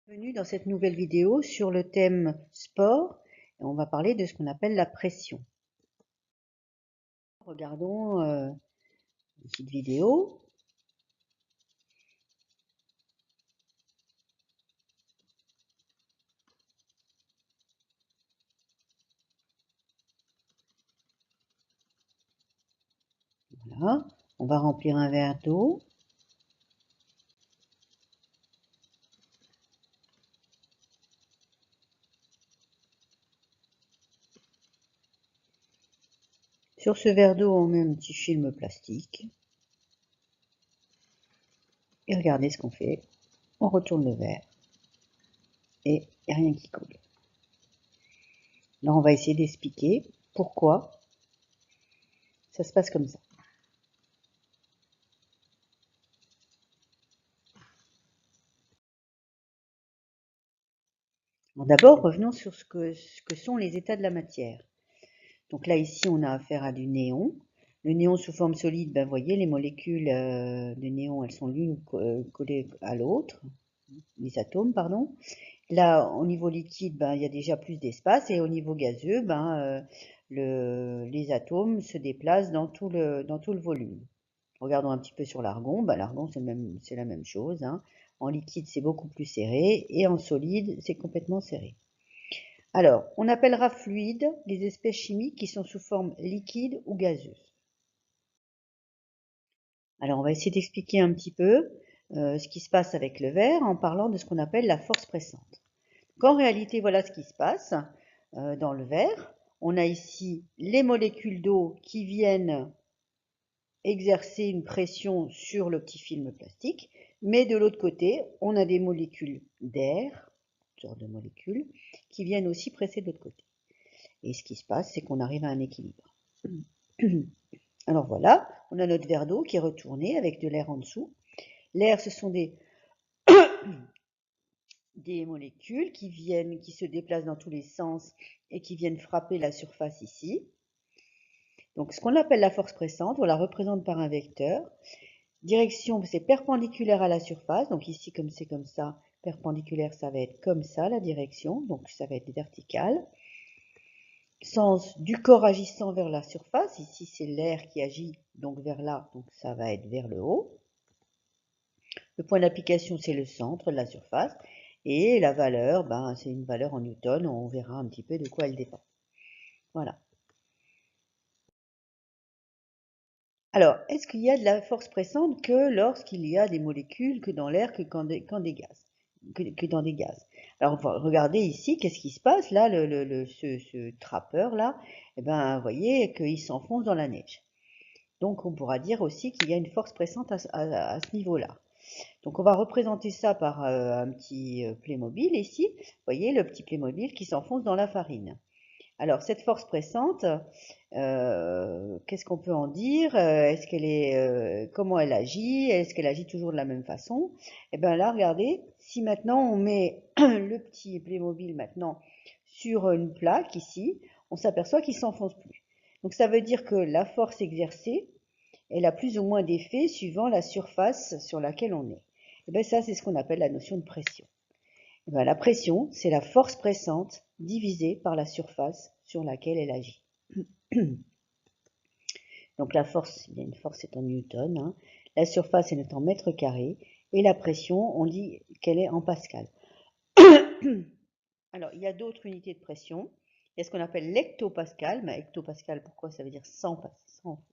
Bienvenue dans cette nouvelle vidéo sur le thème sport. Et on va parler de ce qu'on appelle la pression. Regardons une petite vidéo. Voilà, on va remplir un verre d'eau. Sur ce verre d'eau, on met un petit film plastique. Et regardez ce qu'on fait. On retourne le verre. Et il n'y a rien qui coule. Là, on va essayer d'expliquer pourquoi ça se passe comme ça. D'abord, revenons sur ce que sont les états de la matière. Donc là, ici, on a affaire à du néon. Le néon sous forme solide, ben, vous voyez, les molécules de néon, elles sont l'une collées à l'autre, les atomes, pardon. Là, au niveau liquide, ben, il y a déjà plus d'espace, et au niveau gazeux, ben, les atomes se déplacent dans tout le volume. Regardons un petit peu sur l'argon. Ben, l'argon, c'est la même chose, hein. En liquide, c'est beaucoup plus serré, et en solide, c'est complètement serré. Alors, on appellera fluides les espèces chimiques qui sont sous forme liquide ou gazeuse. Alors, on va essayer d'expliquer un petit peu ce qui se passe avec le verre en parlant de ce qu'on appelle la force pressante. En réalité, voilà ce qui se passe dans le verre. On a ici les molécules d'eau qui viennent exercer une pression sur le petit film plastique, mais de l'autre côté, on a des molécules d'air, une sorte de molécules, qui viennent aussi presser de l'autre côté. Et ce qui se passe, c'est qu'on arrive à un équilibre. Alors voilà, on a notre verre d'eau qui est retourné avec de l'air en dessous. L'air, ce sont des molécules qui se déplacent dans tous les sens et qui viennent frapper la surface ici. Donc ce qu'on appelle la force pressante, on la représente par un vecteur. Direction, c'est perpendiculaire à la surface. Donc ici, comme c'est comme ça, perpendiculaire, ça va être comme ça la direction. Donc ça va être vertical. Sens du corps agissant vers la surface. Ici, c'est l'air qui agit donc vers là, donc ça va être vers le haut. Le point d'application, c'est le centre de la surface. Et la valeur, ben, c'est une valeur en newton. On verra un petit peu de quoi elle dépend. Voilà. Alors, est-ce qu'il y a de la force pressante que lorsqu'il y a des molécules, que dans l'air, que dans des gaz, que dans des gaz? Alors, regardez ici, qu'est-ce qui se passe là, ce trappeur là, eh ben, vous voyez qu'il s'enfonce dans la neige. Donc, on pourra dire aussi qu'il y a une force pressante à ce niveau-là. Donc, on va représenter ça par un petit Playmobil ici. Vous voyez le petit Playmobil qui s'enfonce dans la farine. Alors, cette force pressante, qu'est-ce qu'on peut en dire? Est-ce qu'elle est, comment elle agit? Est-ce qu'elle agit toujours de la même façon? Eh bien là, regardez, si maintenant on met le petit Playmobil maintenant sur une plaque ici, on s'aperçoit qu'il ne s'enfonce plus. Donc ça veut dire que la force exercée, elle a plus ou moins d'effet suivant la surface sur laquelle on est. Et bien ça, c'est ce qu'on appelle la notion de pression. Eh bien, la pression, c'est la force pressante divisée par la surface sur laquelle elle agit. Donc la force, il y a une force, c'est en newton, hein. La surface, elle est en mètres carrés. Et la pression, on dit qu'elle est en pascal. Alors, il y a d'autres unités de pression. Il y a ce qu'on appelle l'hectopascal. Mais hectopascal, pourquoi? Ça veut dire 100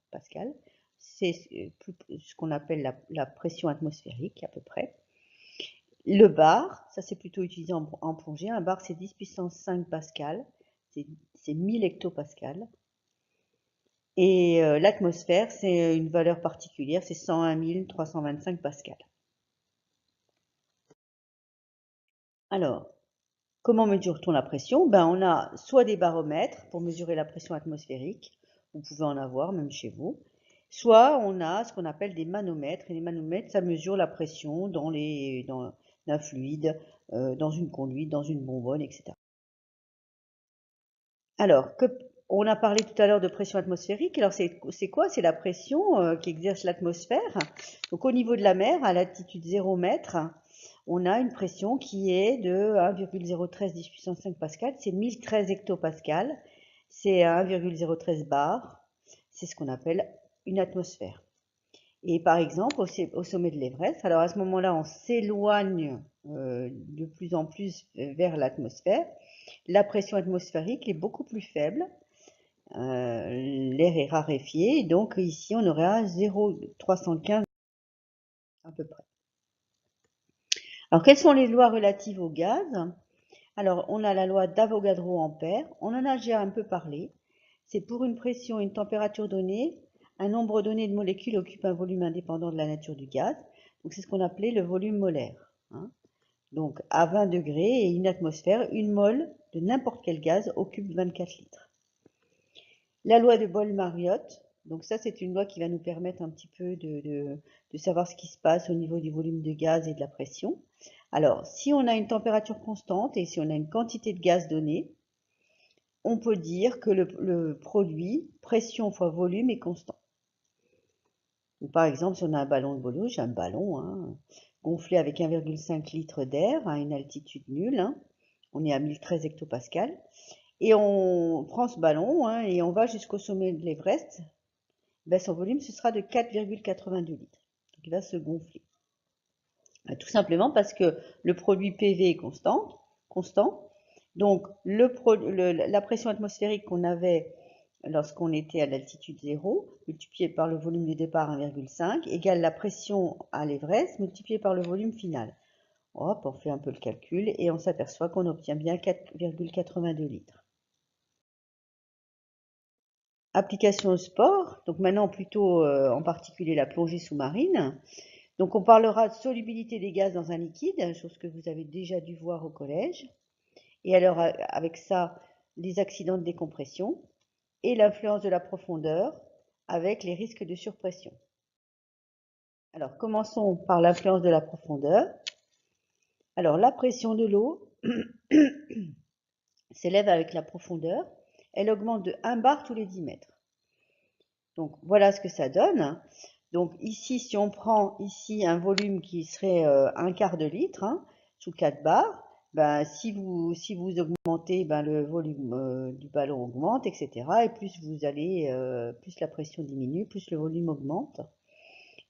pascal. C'est ce qu'on appelle la pression atmosphérique, à peu près. Le bar, ça c'est plutôt utilisé en plongée. Un bar, c'est 10 puissance 5 pascal. C'est 1000 hectopascal. Et l'atmosphère, c'est une valeur particulière, c'est 101 325 pascal. Alors, comment mesure-t-on la pression? Ben, on a soit des baromètres pour mesurer la pression atmosphérique, vous pouvez en avoir même chez vous, soit on a ce qu'on appelle des manomètres, et les manomètres, ça mesure la pression dans un fluide, dans une conduite, dans une bonbonne, etc. Alors, on a parlé tout à l'heure de pression atmosphérique. Alors, c'est quoi? C'est la pression qu'exerce l'atmosphère. Donc, au niveau de la mer, à latitude 0 mètre, on a une pression qui est de 1,013 10 puissance 5 pascal, c'est 1013 hectopascal, c'est 1,013 bar, c'est ce qu'on appelle une atmosphère. Et par exemple, au sommet de l'Everest, alors à ce moment-là, on s'éloigne de plus en plus vers l'atmosphère. La pression atmosphérique est beaucoup plus faible. L'air est raréfié. Et donc ici, on aurait à 0,315 à peu près. Alors, quelles sont les lois relatives au gaz? Alors, on a la loi d'Avogadro-Ampère. On en a déjà un peu parlé. C'est pour une pression et une température donnée, un nombre donné de molécules occupe un volume indépendant de la nature du gaz. Donc, c'est ce qu'on appelait le volume molaire. Donc, à 20 degrés et une atmosphère, une mole de n'importe quel gaz occupe 24 litres. La loi de Boyle-Mariotte, donc ça c'est une loi qui va nous permettre un petit peu de savoir ce qui se passe au niveau du volume de gaz et de la pression. Alors, si on a une température constante et si on a une quantité de gaz donnée, on peut dire que le produit pression fois volume est constant. Donc, par exemple, si on a un ballon de ballon, j'ai un ballon gonflé avec 1,5 litre d'air à une altitude nulle, on est à 1013 hectopascal, et on prend ce ballon et on va jusqu'au sommet de l'Everest, ben son volume ce sera de 4,82 litres. Donc il va se gonfler. Tout simplement parce que le produit PV est constant. Donc la pression atmosphérique qu'on avait lorsqu'on était à l'altitude 0, multipliée par le volume du départ 1,5, égale la pression à l'Everest multipliée par le volume final. Hop, on fait un peu le calcul et on s'aperçoit qu'on obtient bien 4,82 litres. Application au sport, donc maintenant plutôt en particulier la plongée sous-marine. Donc on parlera de solubilité des gaz dans un liquide, chose que vous avez déjà dû voir au collège. Et alors avec ça, les accidents de décompression et l'influence de la profondeur avec les risques de surpression. Alors commençons par l'influence de la profondeur. Alors la pression de l'eau s'élève avec la profondeur. Elle augmente de 1 bar tous les 10 mètres. Donc voilà ce que ça donne. Donc ici, si on prend ici un volume qui serait un quart de litre sous 4 bars, ben, si vous augmentez, ben, le volume du ballon augmente, etc. Et plus vous allez, plus la pression diminue, plus le volume augmente.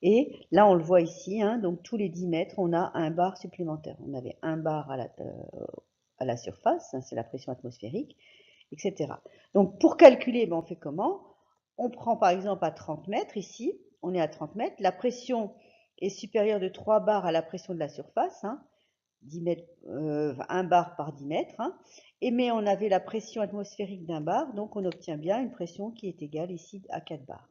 Et là, on le voit ici, donc tous les 10 mètres, on a un bar supplémentaire. On avait un bar à la surface, c'est la pression atmosphérique, etc. Donc pour calculer, ben, on fait comment? On prend par exemple à 30 mètres ici, on est à 30 mètres, la pression est supérieure de 3 bars à la pression de la surface, 10 mètres, 1 bar par 10 mètres, mais on avait la pression atmosphérique d'1 bar, donc on obtient bien une pression qui est égale ici à 4 bars.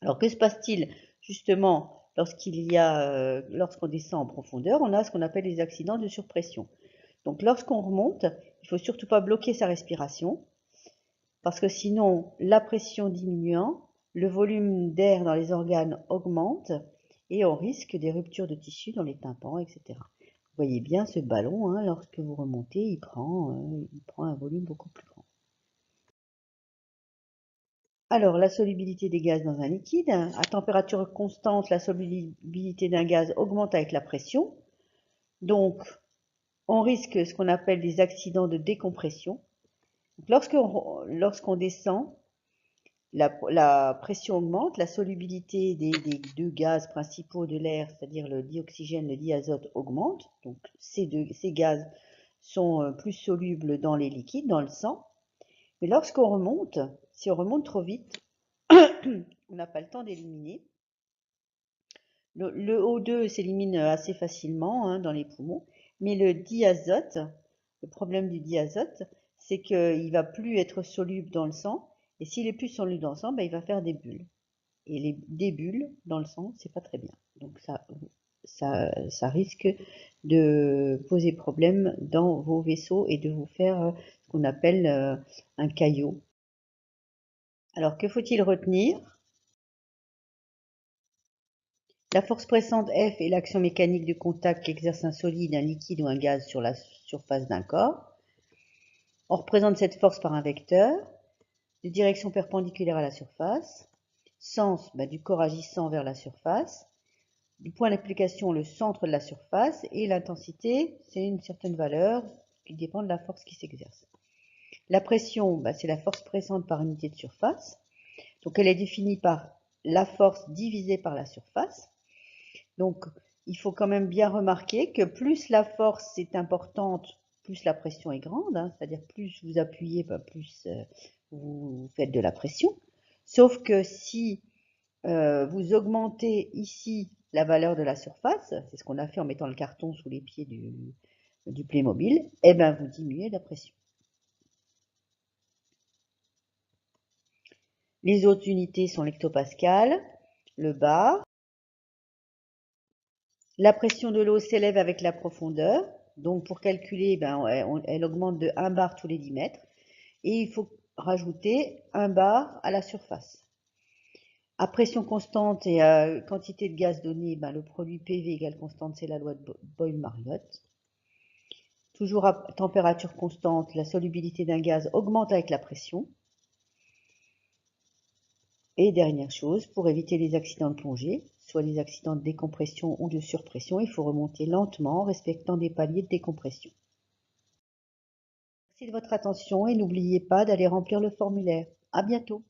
Alors que se passe-t-il justement lorsqu'on descend en profondeur? On a ce qu'on appelle les accidents de surpression. Donc lorsqu'on remonte, il ne faut surtout pas bloquer sa respiration, parce que sinon, la pression diminuant, le volume d'air dans les organes augmente et on risque des ruptures de tissus dans les tympans, etc. Vous voyez bien ce ballon, lorsque vous remontez, il prend un volume beaucoup plus grand. Alors, la solubilité des gaz dans un liquide. À température constante, la solubilité d'un gaz augmente avec la pression. Donc, on risque ce qu'on appelle des accidents de décompression. Lorsqu'on descend, la pression augmente, la solubilité des deux gaz principaux de l'air, c'est-à-dire le dioxygène, le diazote, augmente. Donc ces gaz sont plus solubles dans les liquides, dans le sang. Mais lorsqu'on remonte, si on remonte trop vite, on n'a pas le temps d'éliminer. Le O2 s'élimine assez facilement dans les poumons, mais le diazote, le problème du diazote, c'est qu'il ne va plus être soluble dans le sang, et s'il est plus soluble dans le sang, ben, il va faire des bulles. Et des bulles dans le sang, c'est pas très bien. Donc ça risque de poser problème dans vos vaisseaux et de vous faire ce qu'on appelle un caillot. Alors que faut-il retenir? La force pressante F est l'action mécanique du contact qu'exerce un solide, un liquide ou un gaz sur la surface d'un corps. On représente cette force par un vecteur de direction perpendiculaire à la surface, sens du corps agissant vers la surface, du point d'application le centre de la surface et l'intensité, c'est une certaine valeur qui dépend de la force qui s'exerce. La pression, c'est la force pressante par unité de surface. Donc elle est définie par la force divisée par la surface. Donc il faut quand même bien remarquer que plus la force est importante, plus la pression est grande, hein, c'est-à-dire plus vous appuyez, plus vous faites de la pression. Sauf que si vous augmentez ici la valeur de la surface, c'est ce qu'on a fait en mettant le carton sous les pieds du Playmobil, et bien vous diminuez la pression. Les autres unités sont l'hectopascal, le bar. La pression de l'eau s'élève avec la profondeur. Donc pour calculer, elle augmente de 1 bar tous les 10 mètres. Et il faut rajouter 1 bar à la surface. À pression constante et à quantité de gaz donnée, le produit PV égale constante, c'est la loi de Boyle-Mariotte. Toujours à température constante, la solubilité d'un gaz augmente avec la pression. Et dernière chose, pour éviter les accidents de plongée, soit les accidents de décompression ou de surpression, il faut remonter lentement en respectant des paliers de décompression. Merci de votre attention et n'oubliez pas d'aller remplir le formulaire. À bientôt.